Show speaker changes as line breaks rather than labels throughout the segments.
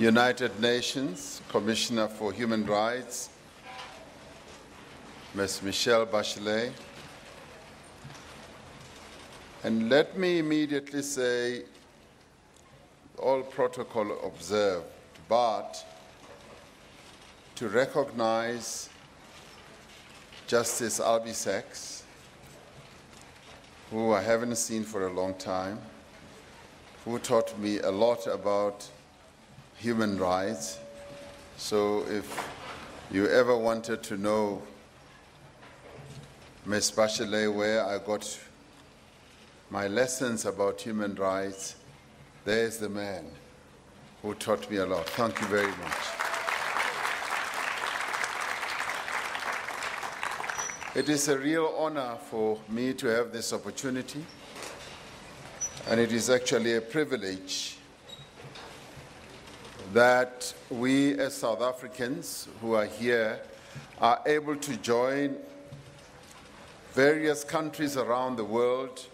United Nations Commissioner for Human Rights, Ms. Michelle Bachelet. And let me immediately say, all protocol observed, but to recognize Justice Albisex, who I haven't seen for a long time, who taught me a lot about human rights. So if you ever wanted to know, Ms. Bachelet, where I got my lessons about human rights, there's the man who taught me a lot. Thank you very much. It is a real honor for me to have this opportunity, and it is actually a privilege that we as South Africans who are here are able to join various countries around the world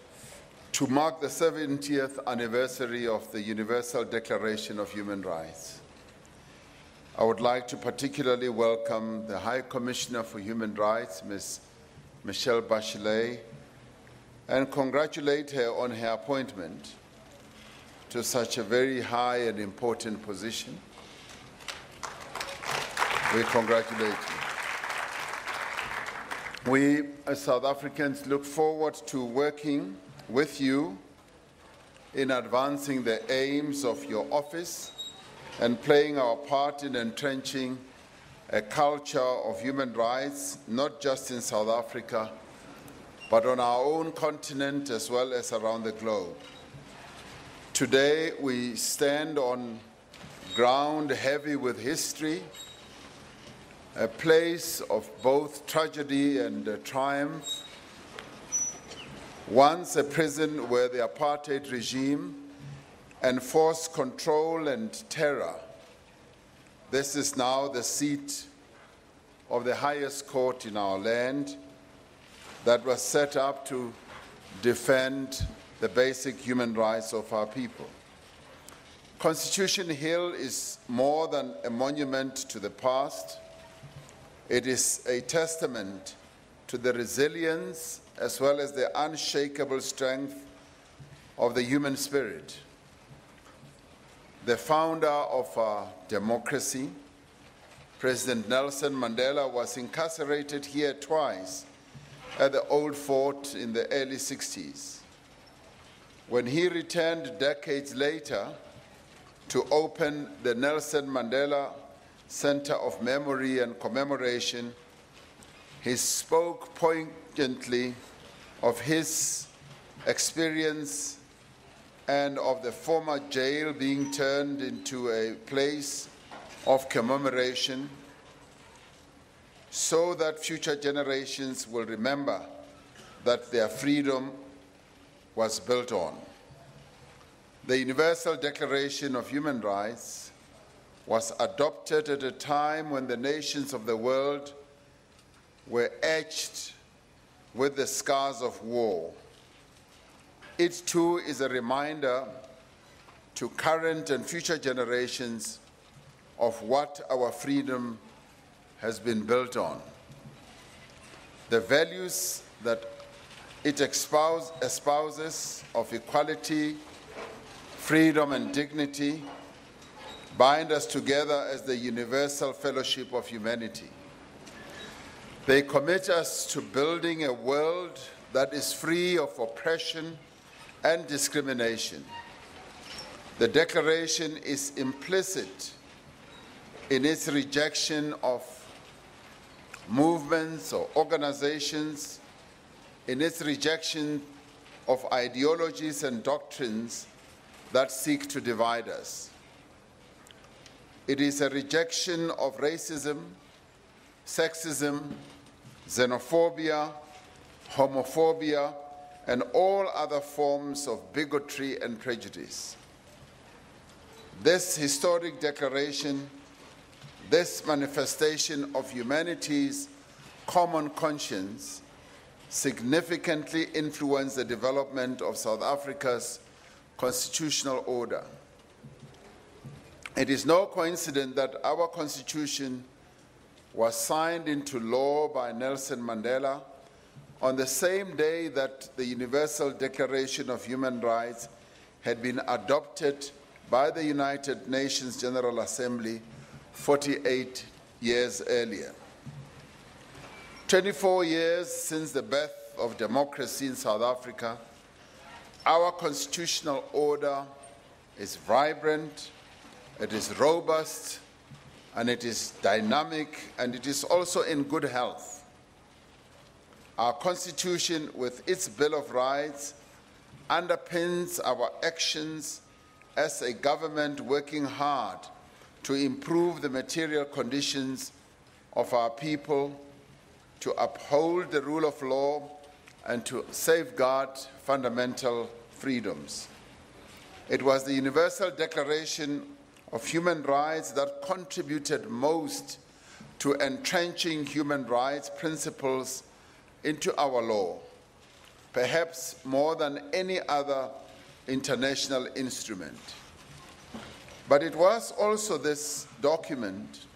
to mark the 70th anniversary of the Universal Declaration of Human Rights. I would like to particularly welcome the High Commissioner for Human Rights, Ms. Michelle Bachelet, and congratulate her on her appointment to such a very high and important position. We congratulate you. We, as South Africans, look forward to working with you in advancing the aims of your office and playing our part in entrenching a culture of human rights, not just in South Africa, but on our own continent as well as around the globe. Today, we stand on ground heavy with history, a place of both tragedy and triumph. Once a prison where the apartheid regime enforced control and terror, this is now the seat of the highest court in our land that was set up to defend the basic human rights of our people. Constitution Hill is more than a monument to the past. It is a testament to the resilience as well as the unshakable strength of the human spirit. The founder of our democracy, President Nelson Mandela, was incarcerated here twice at the Old Fort in the early 60s. When he returned decades later to open the Nelson Mandela Center of Memory and Commemoration, he spoke poignantly of his experience and of the former jail being turned into a place of commemoration so that future generations will remember that their freedom was built on. The Universal Declaration of Human Rights was adopted at a time when the nations of the world were etched with the scars of war. It too is a reminder to current and future generations of what our freedom has been built on. The values that it espouses of equality, freedom, and dignity bind us together as the universal fellowship of humanity. They commit us to building a world that is free of oppression and discrimination. The Declaration is implicit in its rejection of movements or organizations, in its rejection of ideologies and doctrines that seek to divide us. It is a rejection of racism, sexism, xenophobia, homophobia, and all other forms of bigotry and prejudice. This historic declaration, this manifestation of humanity's common conscience, significantly influenced the development of South Africa's constitutional order. It is no coincidence that our Constitution was signed into law by Nelson Mandela on the same day that the Universal Declaration of Human Rights had been adopted by the United Nations General Assembly 48 years earlier. 24 years since the birth of democracy in South Africa, our constitutional order is vibrant, it is robust, and it is dynamic, and it is also in good health. Our Constitution, with its Bill of Rights, underpins our actions as a government working hard to improve the material conditions of our people, to uphold the rule of law, and to safeguard fundamental freedoms. It was the Universal Declaration of Human Rights that contributed most to entrenching human rights principles into our law, perhaps more than any other international instrument. But it was also this document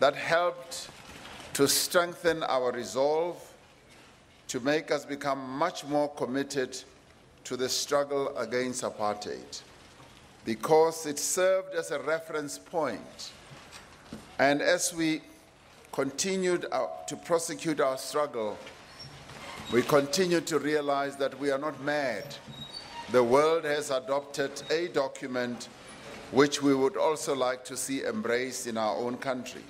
that helped to strengthen our resolve, to make us become much more committed to the struggle against apartheid, because it served as a reference point. And as we continued to prosecute our struggle, we continue to realize that we are not mad. The world has adopted a document which we would also like to see embraced in our own country.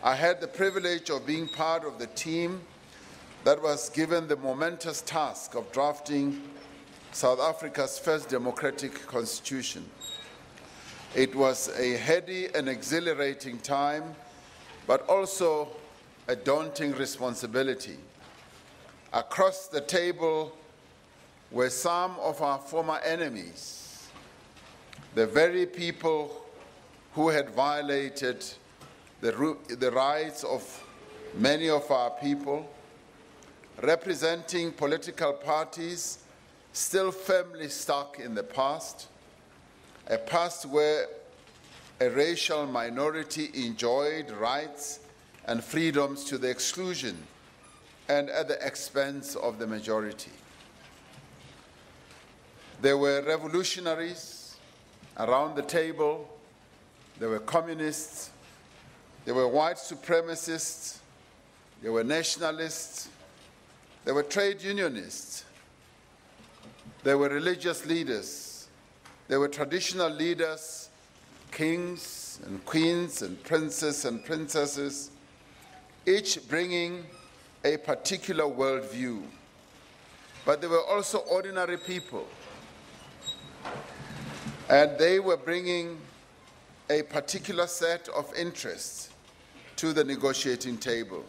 I had the privilege of being part of the team that was given the momentous task of drafting South Africa's first democratic constitution. It was a heady and exhilarating time, but also a daunting responsibility. Across the table were some of our former enemies, the very people who had violated the rights of many of our people, representing political parties still firmly stuck in the past, a past where a racial minority enjoyed rights and freedoms to the exclusion and at the expense of the majority. There were revolutionaries around the table, there were communists, there were white supremacists, there were nationalists, there were trade unionists, there were religious leaders, there were traditional leaders, kings and queens and princes and princesses, each bringing a particular worldview. But there were also ordinary people, and they were bringing a particular set of interests to the negotiating table.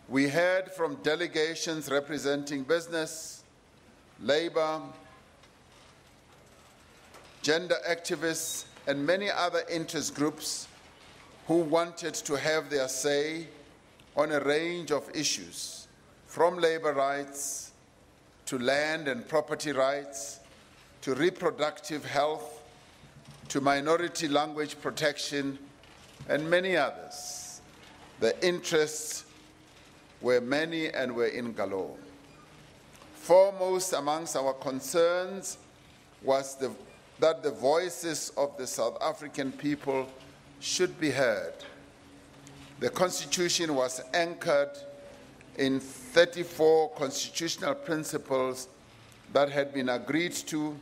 We heard from delegations representing business, labor, gender activists, and many other interest groups who wanted to have their say on a range of issues, from labor rights to land and property rights, to reproductive health, to minority language protection, and many others. The interests were many and were in galore. Foremost amongst our concerns was that the voices of the South African people should be heard. The Constitution was anchored in 34 constitutional principles that had been agreed to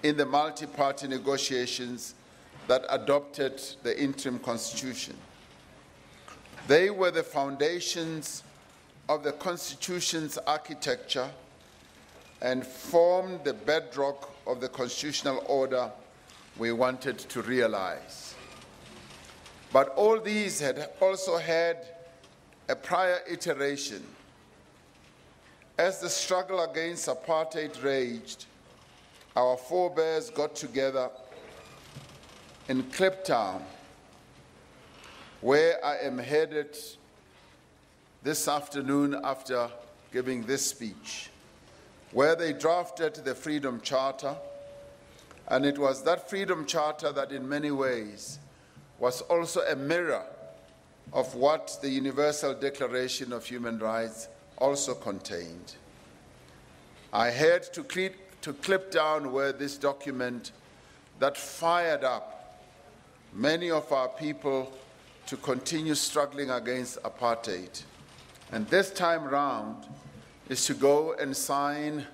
in the multi-party negotiations that adopted the interim constitution. They were the foundations of the Constitution's architecture and formed the bedrock of the constitutional order we wanted to realize. But all these had also had a prior iteration. As the struggle against apartheid raged, our forebears got together in Kliptown, where I am headed this afternoon after giving this speech, where they drafted the Freedom Charter, And it was that Freedom Charter that in many ways was also a mirror of what the Universal Declaration of Human Rights also contained. I had to clip down where this document that fired up many of our people to continue struggling against apartheid. And this time round is to go and sign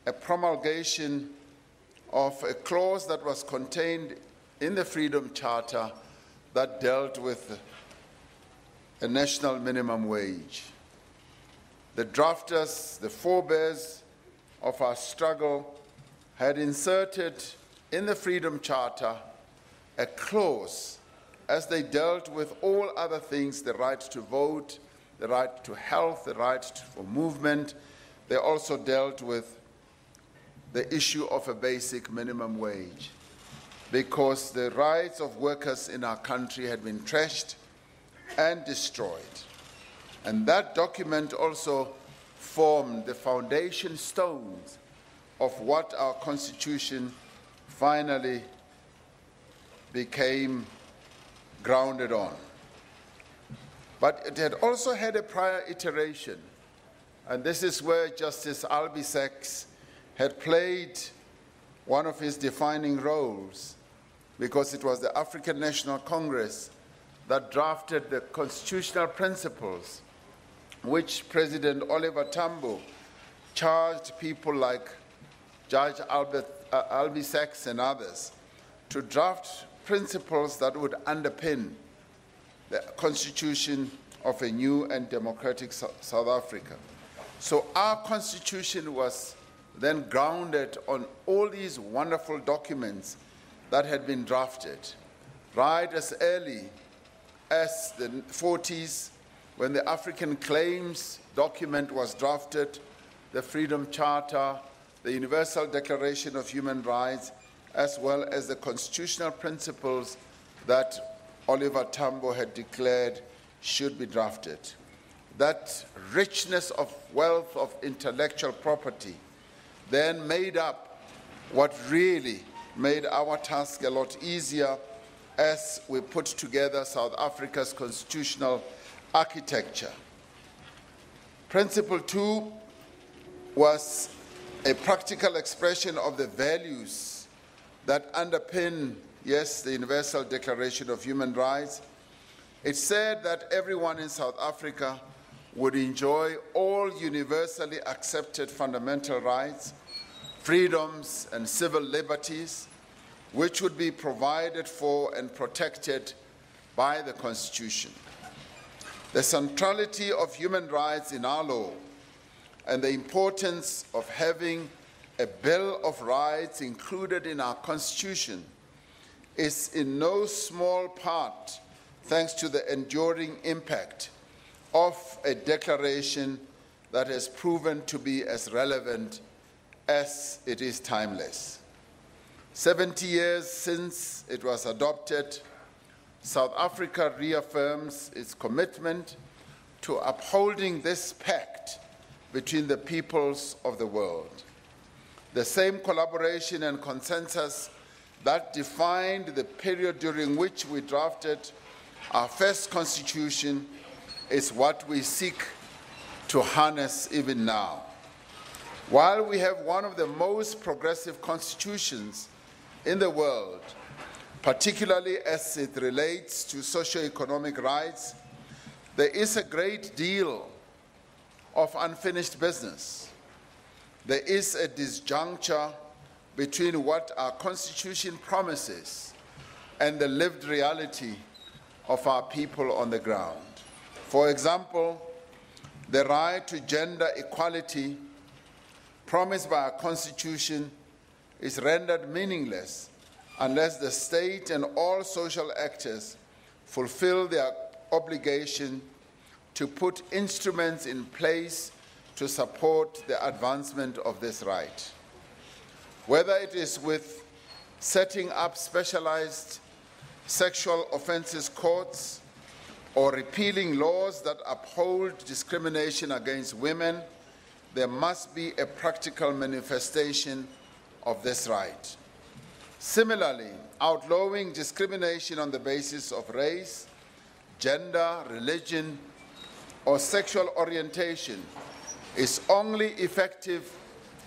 a promulgation of a clause that was contained in the Freedom Charter that dealt with a national minimum wage. The drafters, the forebears of our struggle, had inserted in the Freedom Charter a clause as they dealt with all other things, the right to vote, the right to health, the right for movement. They also dealt with the issue of a basic minimum wage, because the rights of workers in our country had been trashed and destroyed. And that document also formed the foundation stones of what our Constitution finally became grounded on. But it had also had a prior iteration, and this is where Justice Albie Sachs had played one of his defining roles, because it was the African National Congress that drafted the constitutional principles which President Oliver Tambo charged people like Judge Albie Sachs and others to draft principles that would underpin the constitution of a new and democratic South Africa. So our constitution was then grounded on all these wonderful documents that had been drafted, right as early as the 40s, when the African Claims document was drafted, the Freedom Charter, the Universal Declaration of Human Rights, as well as the constitutional principles that Oliver Tambo had declared should be drafted. That richness of wealth of intellectual property then made up what really made our task a lot easier as we put together South Africa's constitutional architecture. Principle 2 was a practical expression of the values that underpin, yes, the Universal Declaration of Human Rights. It said that everyone in South Africa would enjoy all universally accepted fundamental rights, freedoms, and civil liberties, which would be provided for and protected by the Constitution. The centrality of human rights in our law and the importance of having a Bill of Rights included in our Constitution is in no small part thanks to the enduring impact of a declaration that has proven to be as relevant as it is timeless. 70 years since it was adopted, South Africa reaffirms its commitment to upholding this pact between the peoples of the world. The same collaboration and consensus that defined the period during which we drafted our first constitution is what we seek to harness even now. While we have one of the most progressive constitutions in the world, particularly as it relates to socio-economic rights, there is a great deal of unfinished business. There is a disjuncture between what our Constitution promises and the lived reality of our people on the ground. For example, the right to gender equality promised by our Constitution is rendered meaningless unless the state and all social actors fulfill their obligation to put instruments in place to support the advancement of this right. Whether it is with setting up specialized sexual offenses courts or repealing laws that uphold discrimination against women, there must be a practical manifestation of this right. Similarly, outlawing discrimination on the basis of race, gender, religion, or sexual orientation is only effective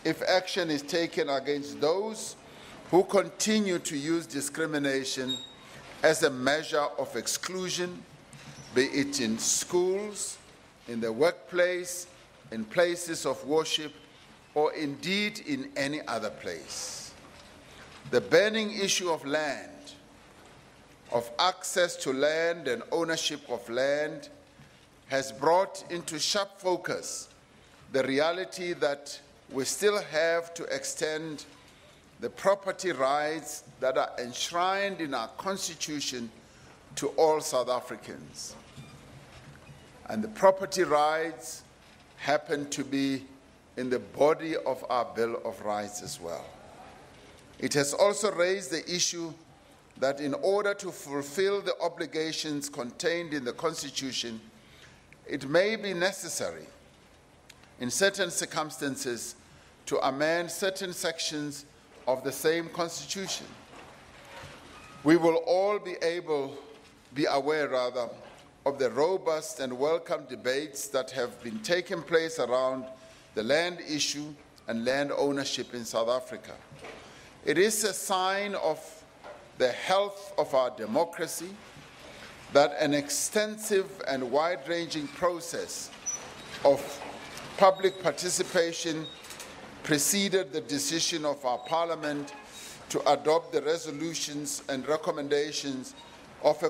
if action is taken against those who continue to use discrimination as a measure of exclusion, be it in schools, in the workplace, in places of worship, or indeed in any other place. The burning issue of land, of access to land and ownership of land, has brought into sharp focus the reality that we still have to extend the property rights that are enshrined in our Constitution to all South Africans. And the property rights happen to be in the body of our Bill of Rights as well. It has also raised the issue that in order to fulfill the obligations contained in the Constitution, it may be necessary in certain circumstances to amend certain sections of the same Constitution. We will all be aware of the robust and welcome debates that have been taking place around the land issue and land ownership in South Africa. It is a sign of the health of our democracy that an extensive and wide-ranging process of public participation preceded the decision of our Parliament to adopt the resolutions and recommendations of a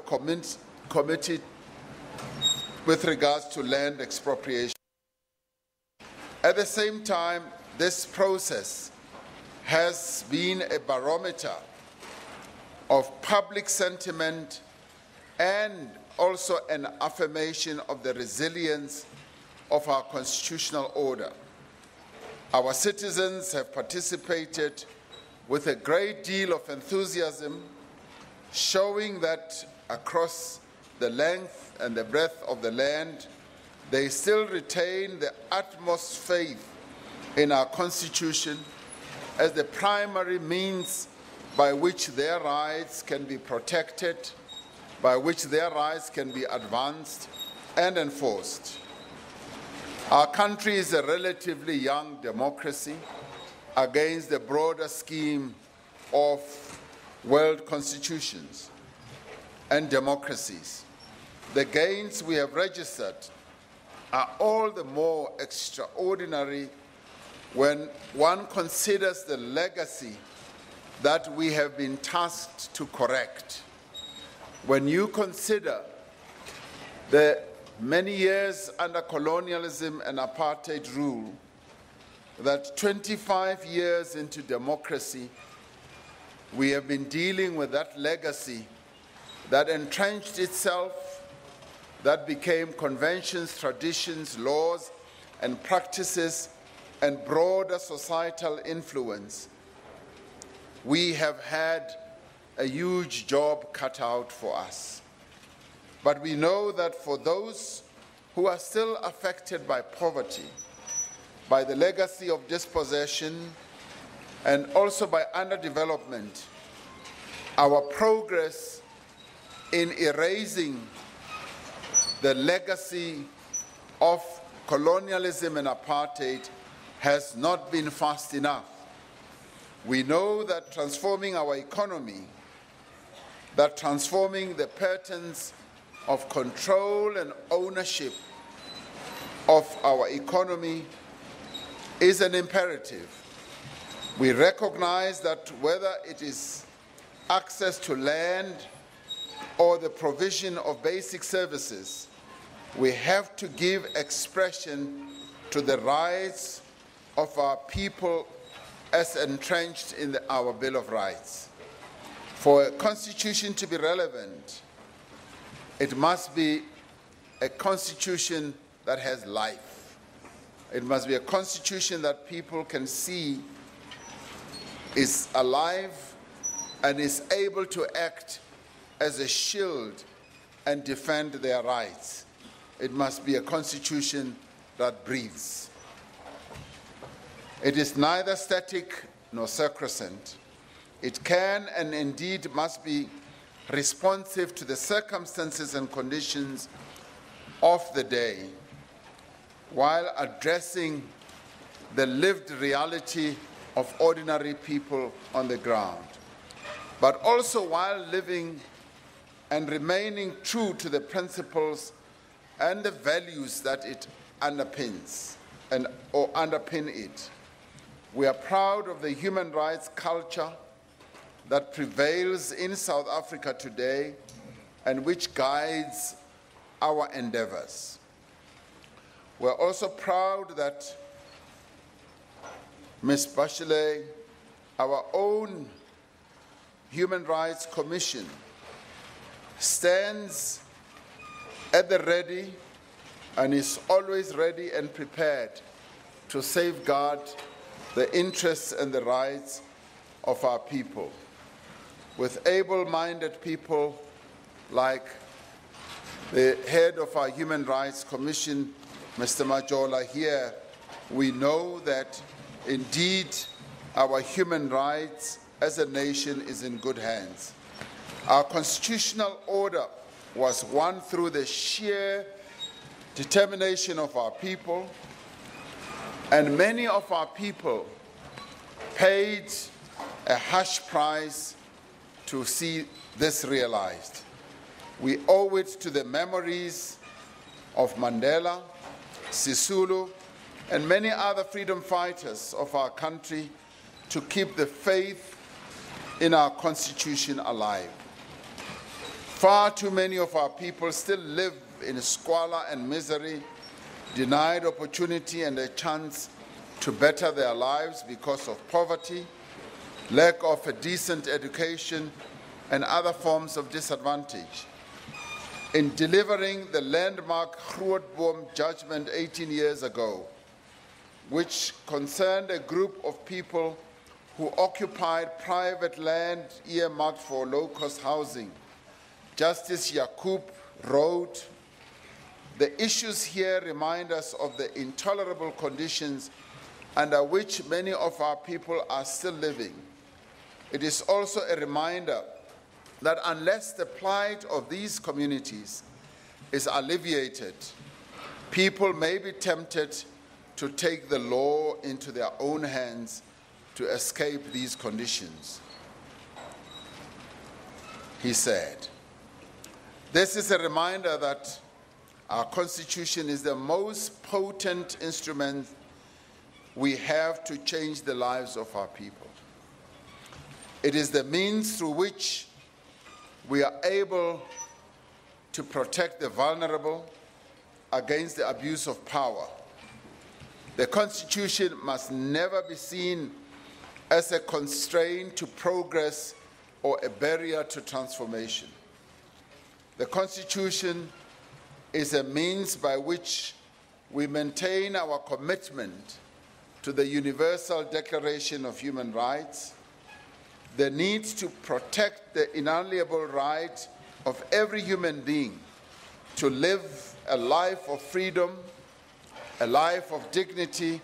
committee with regards to land expropriation. At the same time, this process has been a barometer of public sentiment and also an affirmation of the resilience of our constitutional order. Our citizens have participated with a great deal of enthusiasm, showing that across the length and the breadth of the land, they still retain the utmost faith in our Constitution as the primary means by which their rights can be protected, by which their rights can be advanced and enforced. Our country is a relatively young democracy against the broader scheme of world constitutions and democracies. The gains we have registered are all the more extraordinary when one considers the legacy that we have been tasked to correct. When you consider the many years under colonialism and apartheid rule, that 25 years into democracy, we have been dealing with that legacy that entrenched itself, that became conventions, traditions, laws, and practices, and broader societal influence. We have had a huge job cut out for us. But we know that for those who are still affected by poverty, by the legacy of dispossession, and also by underdevelopment, our progress in erasing the legacy of colonialism and apartheid has not been fast enough. We know that transforming our economy, that transforming the patterns of control and ownership of our economy is an imperative. We recognize that whether it is access to land or the provision of basic services, we have to give expression to the rights of our people as entrenched in our Bill of Rights. For a constitution to be relevant, it must be a constitution that has life. It must be a constitution that people can see is alive and is able to act as a shield and defend their rights. It must be a constitution that breathes. It is neither static nor sacrosanct. It can and indeed must be responsive to the circumstances and conditions of the day, while addressing the lived reality of ordinary people on the ground, but also while living and remaining true to the principles and the values that it underpins or underpin it. We are proud of the human rights culture that prevails in South Africa today and which guides our endeavors. We're also proud that Ms. Bachelet, our own Human Rights Commission, stands at the ready and is always ready and prepared to safeguard the interests and the rights of our people. With able-minded people like the head of our Human Rights Commission, Mr. Majola here, we know that indeed our human rights as a nation is in good hands. Our constitutional order was won through the sheer determination of our people, and many of our people paid a harsh price to see this realized. We owe it to the memories of Mandela, Sisulu, and many other freedom fighters of our country to keep the faith in our Constitution alive. Far too many of our people still live in squalor and misery, denied opportunity and a chance to better their lives because of poverty, lack of a decent education, and other forms of disadvantage. In delivering the landmark Grootboom judgment 18 years ago, which concerned a group of people who occupied private land earmarked for low-cost housing, Justice Yaqub wrote, "The issues here remind us of the intolerable conditions under which many of our people are still living. It is also a reminder that unless the plight of these communities is alleviated, people may be tempted to take the law into their own hands to escape these conditions," he said. This is a reminder that our Constitution is the most potent instrument we have to change the lives of our people. It is the means through which we are able to protect the vulnerable against the abuse of power. The Constitution must never be seen as a constraint to progress or a barrier to transformation. The Constitution is a means by which we maintain our commitment to the Universal Declaration of Human Rights, the need to protect the inalienable right of every human being to live a life of freedom, a life of dignity,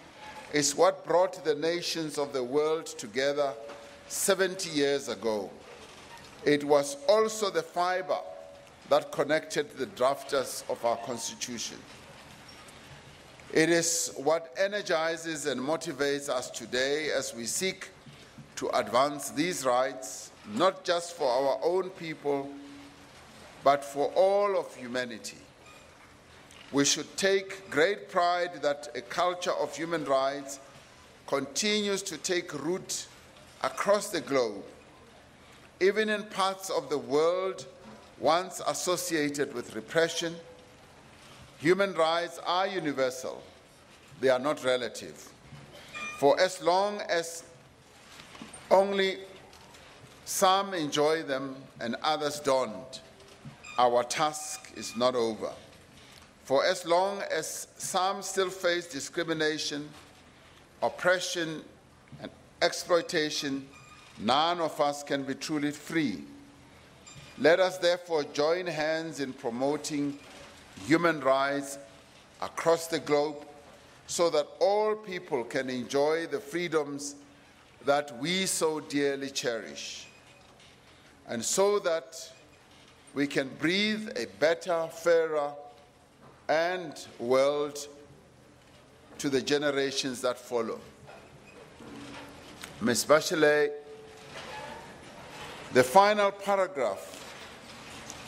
is what brought the nations of the world together 70 years ago. It was also the fiber that connected the drafters of our Constitution. It is what energizes and motivates us today as we seek to advance these rights, not just for our own people, but for all of humanity. We should take great pride that a culture of human rights continues to take root across the globe, even in parts of the world once associated with repression. Human rights are universal. They are not relative. For as long as only some enjoy them and others don't, our task is not over. For as long as some still face discrimination, oppression, and exploitation, none of us can be truly free. Let us therefore join hands in promoting human rights across the globe so that all people can enjoy the freedoms that we so dearly cherish, and so that we can breathe a better, fairer, and world to the generations that follow. Ms. Bachelet, the final paragraph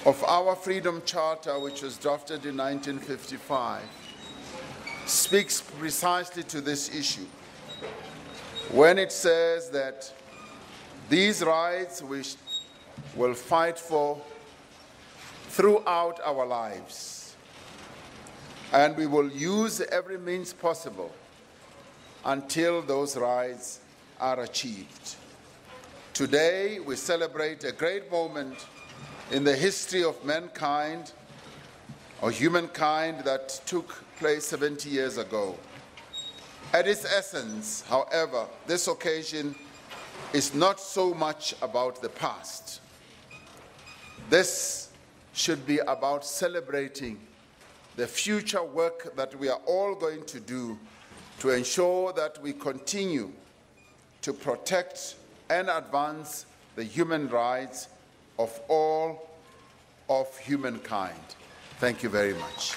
of our Freedom Charter, which was drafted in 1955, speaks precisely to this issue when it says that these rights we will fight for throughout our lives, and we will use every means possible until those rights are achieved. Today, we celebrate a great moment in the history of mankind, or humankind, that took place 70 years ago. At its essence, however, this occasion is not so much about the past. This should be about celebrating the future work that we are all going to do to ensure that we continue to protect and advance the human rights of all of humankind. Thank you very much.